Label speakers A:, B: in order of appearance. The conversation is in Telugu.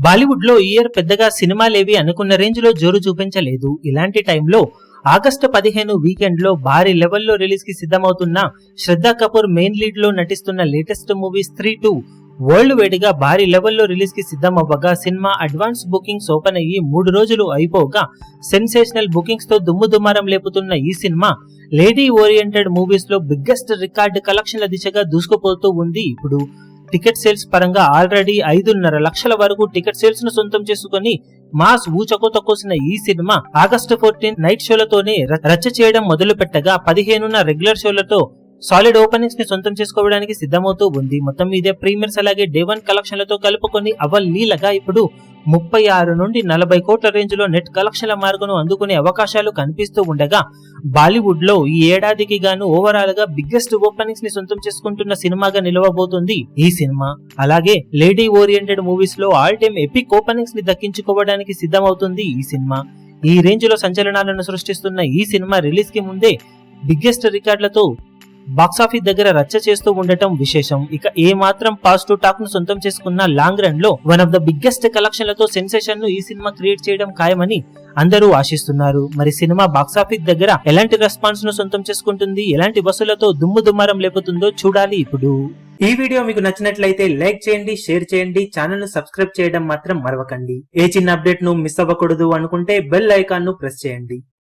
A: బాలీవుడ్ లో ఈ ఇయర్ పెద్దగా సినిమాలేవి అనుకున్న రేంజ్ లో జోరు చూపించలేదు. ఇలాంటి టైంలో ఆగస్టు 15 వీకెండ్ లో భారీ లెవెల్లో రిలీజ్ కి సిద్ధమవుతున్న శ్రద్ధా కపూర్ మెయిన్ లీడ్ లో నటిస్తున్న లేటెస్ట్ మూవీ స్త్రీ 2 వరల్డ్ వైడ్ గా భారీ లెవెల్లో రిలీజ్ కి సిద్ధమవ్వగా సినిమా అడ్వాన్స్ బుకింగ్స్ ఓపెన్ అయ్యి 3 రోజులు అయిపోగా సెన్సేషనల్ బుకింగ్స్ తో దుమ్ముదుమారం లేపుతున్న ఈ సినిమా లేడీ ఓరియంటెడ్ మూవీస్ లో బిగ్గెస్ట్ రికార్డ్ కలెక్షన్ల దిశగా దూసుకుపోతూ ఉంది. ఇప్పుడు టికెట్ సేల్స్ పరంగా ఆల్రెడీ 5.5 లక్షల వరకు టికెట్ సేల్స్ ను సొంతం చేసుకుని మాస్ ఊచకోత కోసిన ఈ సినిమా ఆగస్టు 14 నైట్ షోలతోనే రచ్చ చేయడం మొదలు పెట్టగా 15న రెగ్యులర్ షోలతో సాలిడ్ ఓపెనింగ్స్ ని సొంతం చేసుకోవడానికి సిద్ధమవుతూ ఉంది. మొత్తం మీదే ప్రీమియర్స్ అలాగే డే 1 కలెక్షన్లతో కలుపుకొని అవలీలగా ఇప్పుడు 36 నుండి 40 కోట్ల రేంజ్ లో నెట్ కలెక్షన్ల మార్గను అందుకునే అవకాశాలు కనిపిస్తూ ఉండగా బాలీవుడ్ లో ఈ ఏడాదికి గాను ఓవరాల్ గా బిగ్గెస్ట్ ఓపెనింగ్స్ ని సొంతం చేసుకుంటున్న సినిమాగా నిలవబోతుంది ఈ సినిమా. అలాగే లేడీ ఓరియంటెడ్ మూవీస్ లో ఆల్ టైమ్ ఎపిక్ ఓపెనింగ్స్ ని దక్కించుకోవడానికి సిద్ధమవుతుంది ఈ సినిమా. ఈ రేంజ్ లో సంచలనాలను సృష్టిస్తున్న ఈ సినిమా రిలీజ్ కి ముందే బిగ్గెస్ట్ రికార్డులతో బాక్సాఫీస్ దగ్గర రచ్చ చేస్తూ ఉండటం విశేషం. ఇక ఏ మాత్రం పాజిటివ్ టాక్ ను సొంతం చేసుకున్న లాంగ్ రన్ లో వన్ ఆఫ్ ద బిగ్గెస్ట్ కలెక్షన్లతో సెన్సేషన్ ను ఈ సినిమా క్రియేట్ చేయడం ఖాయమని అందరూ ఆశిస్తున్నారు. మరి సినిమా బాక్సాఫీస్ దగ్గర ఎలాంటి రెస్పాన్స్ ను సొంతం చేసుకుంటుంది, ఎలాంటి వసూలతో దుమ్ముదుమారం లేపుతుందో చూడాలి. ఇప్పుడు ఈ వీడియో మీకు నచ్చినట్లయితే లైక్ చేయండి, షేర్ చేయండి, ఛానల్ ను సబ్స్క్రైబ్ చేయడం మాత్రం మరవకండి. ఏ చిన్న అప్డేట్ ను మిస్ అవ్వకూడదు అనుకుంటే బెల్ ఐకాన్ ను ప్రెస్ చేయండి.